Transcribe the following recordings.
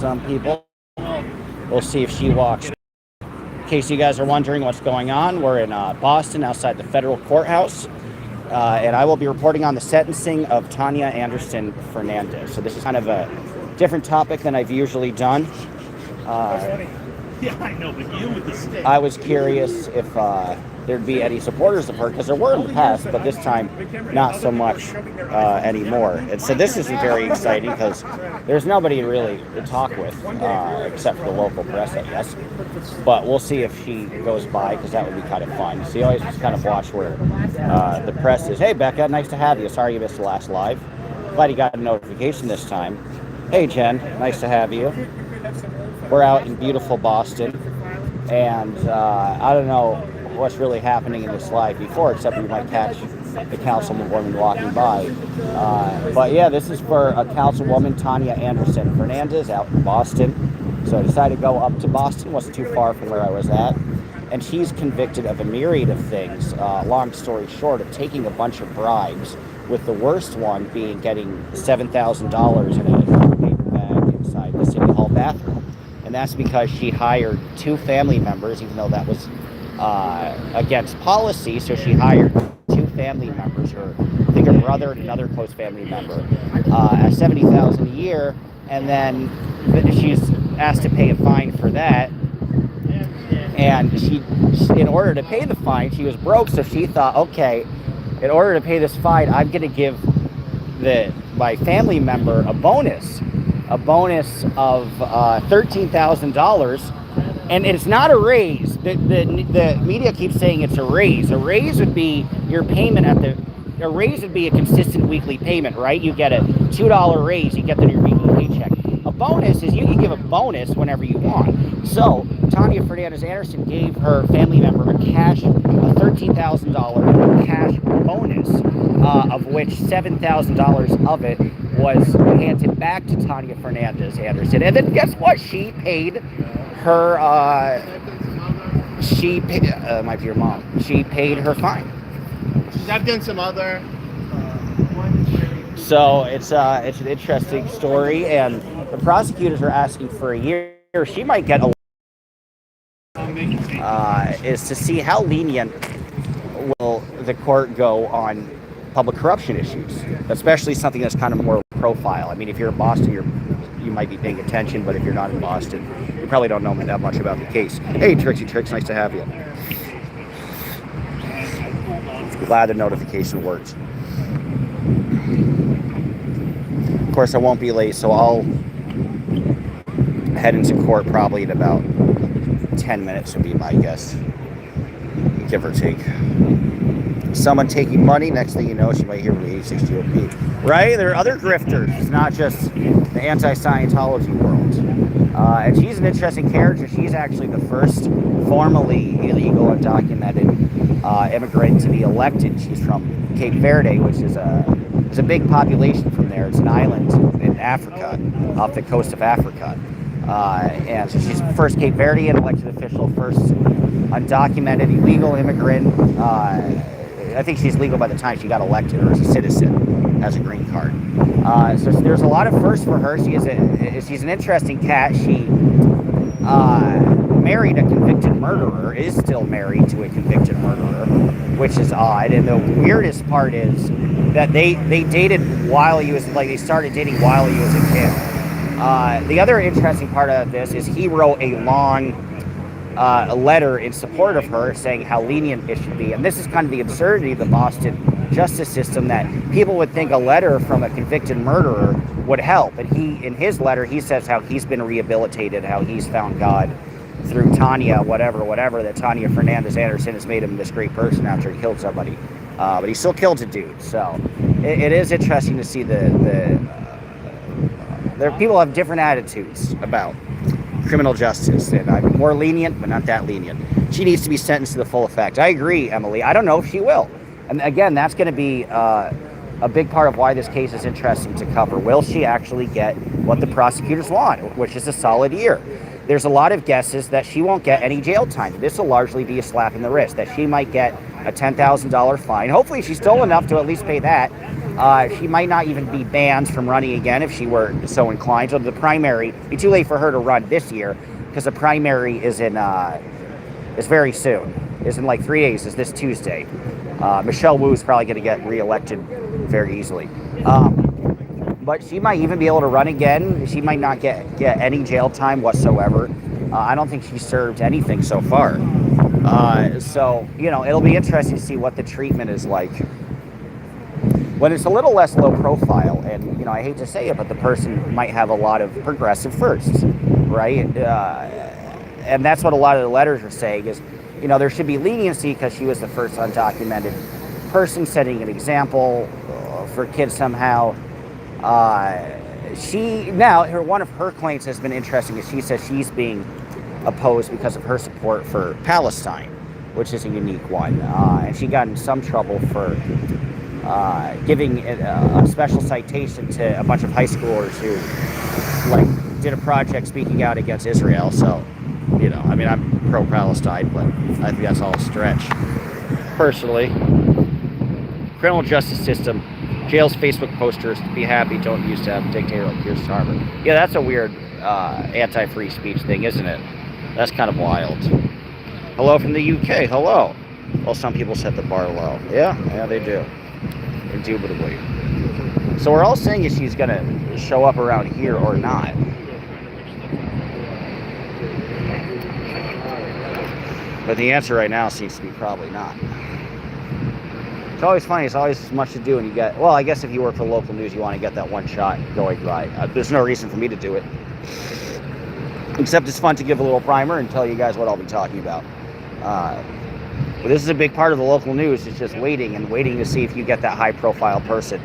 some people. We'll see if she walks. In case you guys are wondering what's going on, we're in Boston outside the federal courthouse. And I will be reporting on the sentencing of Tania Anderson Fernandez. So this is kind of a different topic than I've usually done. Yeah, I know, but you with the stick. I was curious if there'd be any supporters of her, because there were in the past, but this time not so much anymore. And so this isn't very exciting because there's nobody really to talk with except for the local press, I guess. But we'll see if she goes by, because that would be kind of fun. So you always just kind of watch where the press is. Hey, Becca, nice to have you. Sorry you missed the last live. Glad you got a notification this time. Hey, Jen, nice to have you. We're out in beautiful Boston, and I don't know what's really happening in this live before, except we might catch the councilwoman walking by. But yeah, this is for a councilwoman, Tania Anderson Fernandez, out in Boston. So I decided to go up to Boston. Wasn't too far from where I was at. And she's convicted of a myriad of things, long story short, of taking a bunch of bribes, with the worst one being getting $7,000 in a paper bag inside the City Hall bathroom. And that's because she hired two family members, even though that was against policy. So she hired two family members, I think her brother and another close family member, at $70,000 a year. And then she's asked to pay a fine for that. And she, in order to pay the fine, she was broke. So she thought, okay, in order to pay this fine, I'm going to give my family member a bonus of $13,000, and it's not a raise. The media keeps saying it's a raise. A raise would be your payment a raise would be a consistent weekly payment, right? You get a $2 raise, you get that your weekly paycheck. A bonus is you can give a bonus whenever you want. So Tania Fernandez Anderson gave her family member a $13,000 cash bonus, of which $7,000 of it was handed back to Tania Fernandez Anderson. And then guess what? She paid her, might be your mom, she paid her fine. I've done some other. So it's an interesting story, and the prosecutors are asking for a year. She might get a is to see how lenient will the court go on public corruption issues, especially something that's kind of more profile. I mean, if you're in Boston, you might be paying attention, but if you're not in Boston, you probably don't know that much about the case. Hey, Trixie Tricks, nice to have you. Glad the notification worked. Of course, I won't be late, so I'll head into court probably in about 10 minutes would be my guess, give or take. Someone taking money, next thing you know, she might hear from the 86 GOP. Right? There are other grifters. It's not just the anti-Scientology world. And she's an interesting character. She's actually the first formally illegal, undocumented immigrant to be elected. She's from Cape Verde, which is there's a big population from there. It's an island in Africa, off the coast of Africa. And so she's the first Cape Verdean elected official, first undocumented illegal immigrant. I think she's legal by the time she got elected, or as a citizen, has a green card. So there's a lot of firsts for her. She's an interesting cat. She married a convicted murderer, is still married to a convicted murderer, which is odd. And the weirdest part is that they dated while he was, they started dating while he was a kid. The other interesting part of this is he wrote a long letter in support of her, saying how lenient it should be. And this is kind of the absurdity of the Boston justice system, that people would think a letter from a convicted murderer would help. And in his letter, he says how he's been rehabilitated, how he's found God through Tania, whatever, that Tania Fernandez Anderson has made him this great person after he killed somebody. But he still killed a dude. So it is interesting to see people have different attitudes about criminal justice, and I'm more lenient, but not that lenient. She needs to be sentenced to the full effect. I agree, Emily. I don't know if she will. And again, that's going to be a big part of why this case is interesting to cover. Will she actually get what the prosecutors want, which is a solid year? There's a lot of guesses that she won't get any jail time. This will largely be a slap in the wrist, that she might get a $10,000 fine. Hopefully she stole enough to at least pay that. She might not even be banned from running again if she were so inclined. So the primary, it'd be too late for her to run this year because the primary is is very soon. Is in like 3 days. Is this Tuesday. Michelle Wu is probably going to get reelected very easily. But she might even be able to run again. She might not get any jail time whatsoever. I don't think she served anything so far. So, it'll be interesting to see what the treatment is like when it's a little less low profile. And, I hate to say it, but the person might have a lot of progressive firsts, right? And that's what a lot of the letters are saying is, there should be leniency because she was the first undocumented person setting an example for kids somehow. One of her claims has been interesting is she says she's being opposed because of her support for Palestine, which is a unique one. And she got in some trouble for giving a special citation to a bunch of high schoolers who did a project speaking out against Israel. So, I'm pro-Palestine, but I think that's all a stretch. Personally, criminal justice system, jails, Facebook posters, be happy, don't use to have a dictator like Pierce Harbor. Yeah, that's a weird anti-free speech thing, isn't it? That's kind of wild. Hello from the UK, hello. Well, some people set the bar low. Yeah, they do. Indubitably. So we're all saying if she's going to show up around here or not. But the answer right now seems to be probably not. It's always funny. It's always much to do, and I guess if you work for local news, you want to get that one shot going right. There's no reason for me to do it. Except it's fun to give a little primer and tell you guys what I'll be talking about. But this is a big part of the local news. It's just waiting to see if you get that high-profile person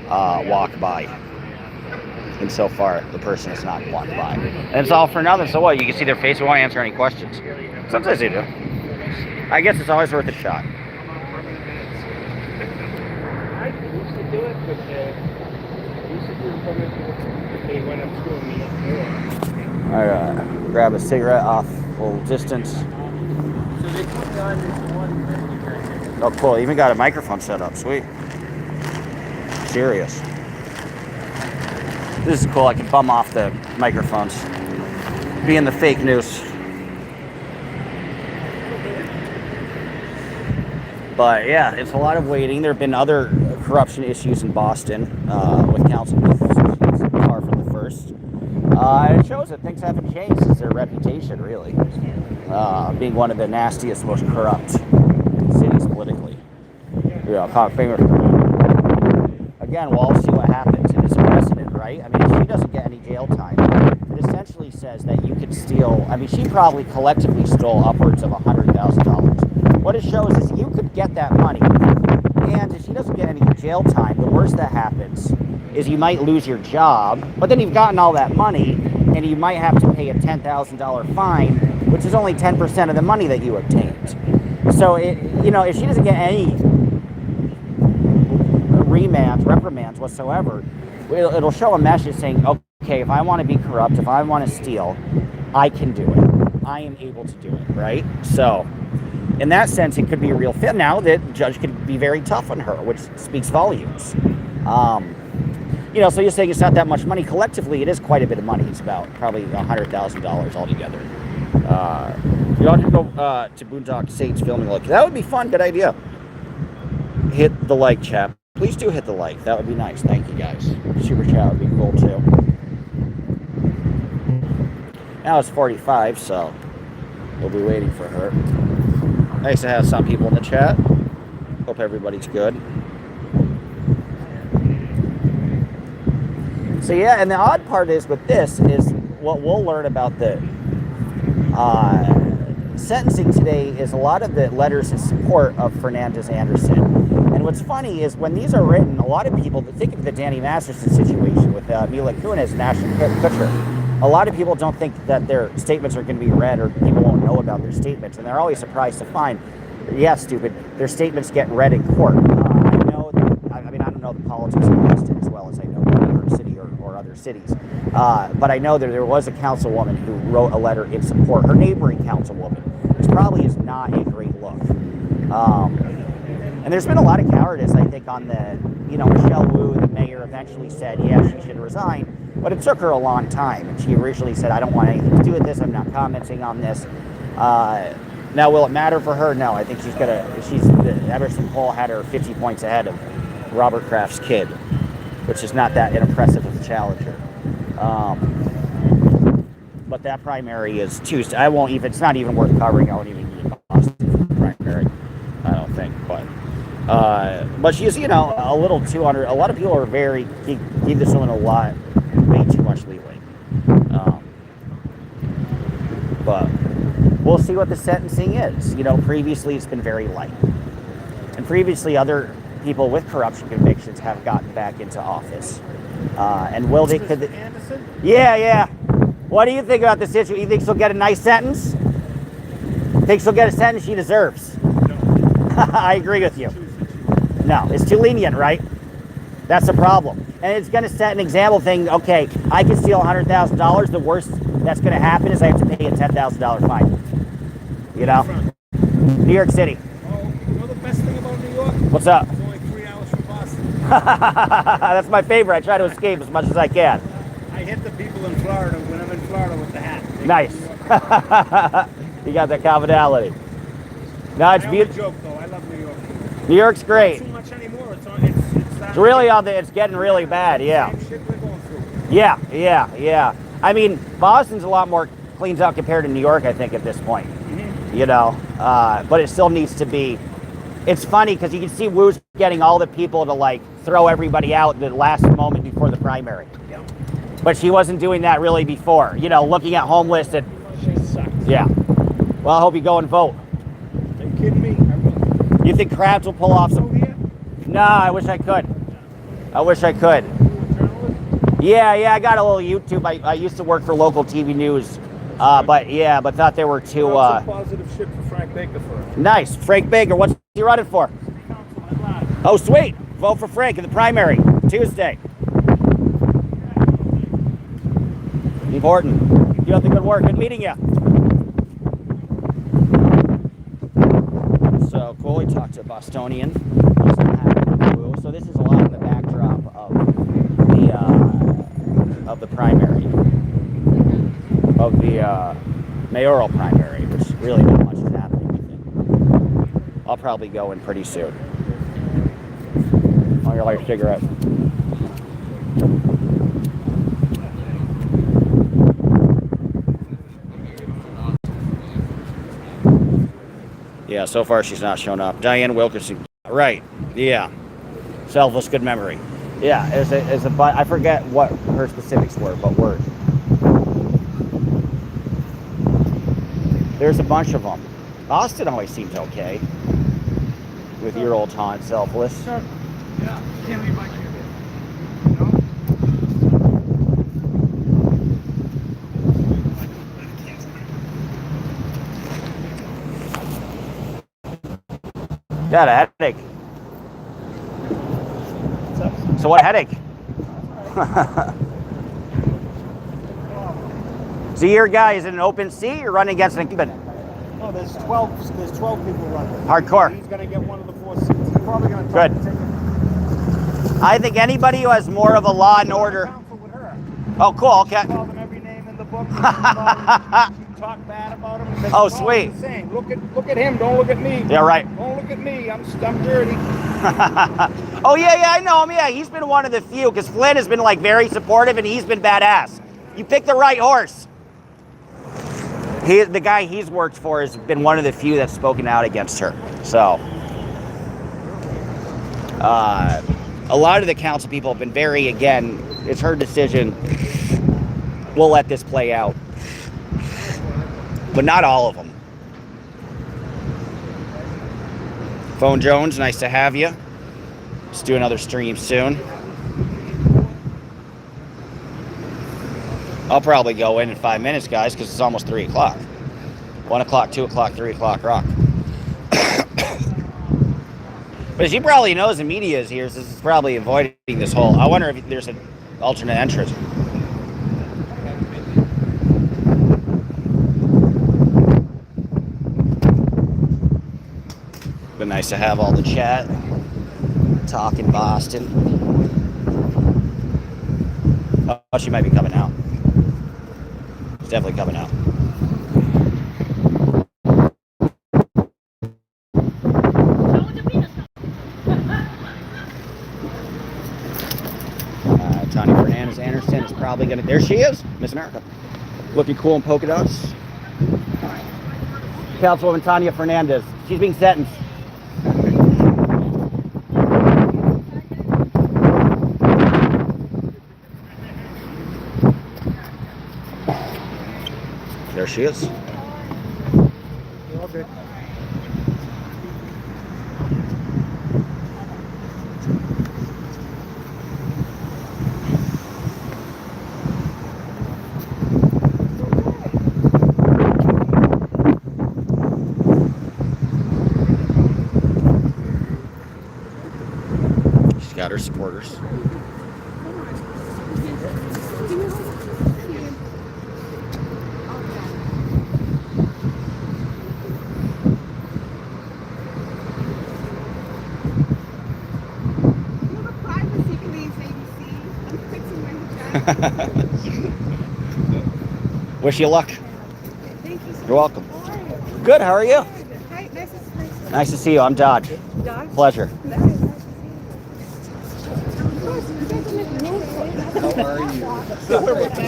walk by. And so far, the person has not walked by. And it's all for nothing. So what? You can see their face. We won't answer any questions. Sometimes they do. I guess it's always worth a shot. I used to do it, but used to do it when I'm screwing me up. I grab a cigarette off a little distance. So they put me on this one. Oh, cool. Even got a microphone set up. Sweet. Serious. This is cool. I can bum off the microphones. Be in the fake news. But yeah, it's a lot of waiting. There have been other corruption issues in Boston with council officials. Far from the first. It shows that things haven't changed since their reputation, really. Being one of the nastiest, most corrupt cities politically. Again, we'll all see what happens. It is a precedent, right? I mean, she doesn't get any jail time. It essentially says that you could steal. I mean, she probably collectively stole upwards of $100,000. What it shows is you could get that money, and if she doesn't get any jail time, the worst that happens is you might lose your job, but then you've gotten all that money, and you might have to pay a $10,000 fine, which is only 10% of the money that you obtained. So, if she doesn't get any reprimands whatsoever, it'll show a message saying, okay, if I want to be corrupt, if I want to steal, I can do it. I am able to do it, right? So, in that sense, it could be a real fit. Now the judge could be very tough on her, which speaks volumes. So you're saying it's not that much money. Collectively, it is quite a bit of money. It's about probably $100,000 altogether. You ought to go to Boondock Saints filming. Look, that would be fun. Good idea. Hit the like, chat. Please do hit the like. That would be nice. Thank you, guys. Super chat would be cool, too. Now it's 45, so we'll be waiting for her. Nice to have some people in the chat. Hope everybody's good. So yeah, and the odd part is with this is what we'll learn about the sentencing today is a lot of the letters in support of Fernandez Anderson. And what's funny is when these are written, a lot of people think of the Danny Masterson situation with Mila Kunis and Ashton Kutcher. A lot of people don't think that their statements are going to be read or people won't know about their statements. And they're always surprised to find, yeah, stupid, their statements get read in court. I don't know the politics of Boston as well as I know New York City or other cities. But I know that there was a councilwoman who wrote a letter in support, her neighboring councilwoman, which probably is not a great look. And there's been a lot of cowardice, I think, on the Michelle Wu, the mayor, eventually said, yeah, she should resign. But it took her a long time. And she originally said, I don't want anything to do with this. I'm not commenting on this. Now, will it matter for her? No, I think Emerson Poll had her 50 points ahead of Robert Kraft's kid, which is not that impressive of a challenger. But that primary is Tuesday. It's not even worth covering. I won't even be in Boston for the primary, I don't think. But she's, a little too under. A lot of people are give this woman way too much leeway. But we'll see what the sentencing is. Previously it's been very light. And previously other people with corruption convictions have gotten back into office. And will they? Anderson? Yeah. What do you think about the situation? You think she'll get a nice sentence? Think she'll get a sentence she deserves? No. I agree with you. No, it's too lenient, right? That's the problem. And it's going to set an example thing. Okay, I can steal $100,000. The worst that's going to happen is I have to pay a $10,000 fine. New York City. Oh, the best thing about New York? What's up? It's only 3 hours from Boston. That's my favorite. I try to escape as much as I can. I hit the people in Florida when I'm in Florida with the hat. Nice. You got that commonality. No, it's beautiful. Joke though. I love New York. New York's great. Not too much anymore. It's really it's getting really bad. Yeah. Same shit we're going through. Yeah. I mean, Boston's a lot more cleaned up compared to New York, I think, at this point. Mm-hmm. But it still needs to be. It's funny because you can see Wu's getting all the people to throw everybody out the last moment before the primary. Yeah. But she wasn't doing that really before. Looking at homeless and. She sucks. Yeah. Well, I hope you go and vote. Are you kidding me? I will. You think Krabs will pull off some? Here? No, I wish I could. Yeah, I got a little YouTube. I used to work for local TV news, but thought they were too. Positive shit for Frank Baker for it. Nice, Frank Baker. What's he running for? Oh, sweet. Vote for Frank in the primary Tuesday. Important. Keep up the good work. Good meeting you. So cool. We talked to a Bostonian. So this is a lot of the backdrop of the primary, of the mayoral primary, which really not much is happening, I think. I'll probably go in pretty soon. On your light cigarette. Yeah, so far she's not shown up. Diane Wilkerson. Right. Yeah. Selfless good memory. Yeah, I forget what her specifics were, but word. There's a bunch of them. Austin always seems okay with your old taunt, Selfless. Sure. Yeah. Can't leave my kid. Got a headache. So what headache? So your guy is in an open seat. You're running against an incumbent. No, there's 12 people running. Hardcore. He's going to get one of the 4 seats. He's probably going to Good. I think anybody who has more of a law and order. Oh, cool. Okay. Call them every name in the book. Talk bad about him. Oh, sweet. Look at him. Don't look at me. Yeah, right. Don't look at me. I'm dirty. Oh, yeah, I know him. Yeah, he's been one of the few because Flynn has been very supportive and he's been badass. You picked the right horse. The guy he's worked for has been one of the few that's spoken out against her. So, a lot of the council people have been it's her decision. We'll let this play out. But not all of them. Phone Jones, nice to have you. Let's do another stream soon. I'll probably go in 5 minutes, guys, because it's almost 3 o'clock. 1 o'clock, 2 o'clock, 3 o'clock, rock. But as you probably know, as the media is here, this is probably avoiding this whole. I wonder if there's an alternate entrance. Been nice to have all the chat. talking Boston. Oh, she might be coming out. She's definitely coming out. Tania Fernandez Anderson is probably going to... There she is, Miss America. Looking cool in polka dots. Councilwoman Tania Fernandez. She's being sentenced. There she is. Okay. She's got her supporters. Wish you luck. Thank you so You're welcome. Good, how are you? Hi, Nice to see you. I'm Dodge. Dodge. Pleasure. How are you?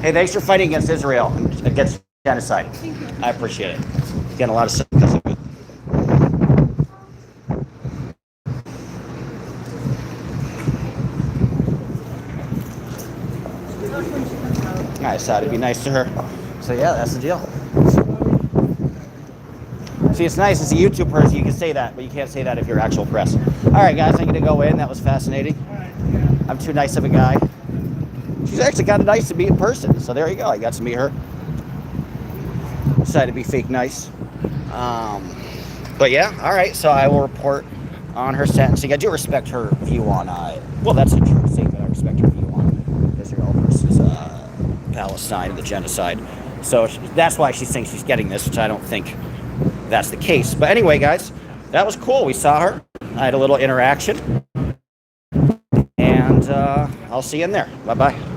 Hey, thanks for fighting against Israel, against genocide. I appreciate it. Getting a lot of stuff. I decided to be nice to her. So yeah, that's the deal. See, it's nice as a YouTube person, you can say that, but you can't say that if you're actual press. All right, guys, I'm gonna go in. That was fascinating. I'm too nice of a guy. She's actually kind of nice to meet in person. So there you go. I got to meet her. Decided to be fake nice. But yeah, all right. So I will report on her sentencing. I do respect her view on, well, that's a true statement. I respect her view on Israel versus Palestine and the genocide. So that's why she thinks she's getting this, which I don't think that's the case. But anyway, guys, that was cool. We saw her. I had a little interaction. And I'll see you in there. Bye-bye.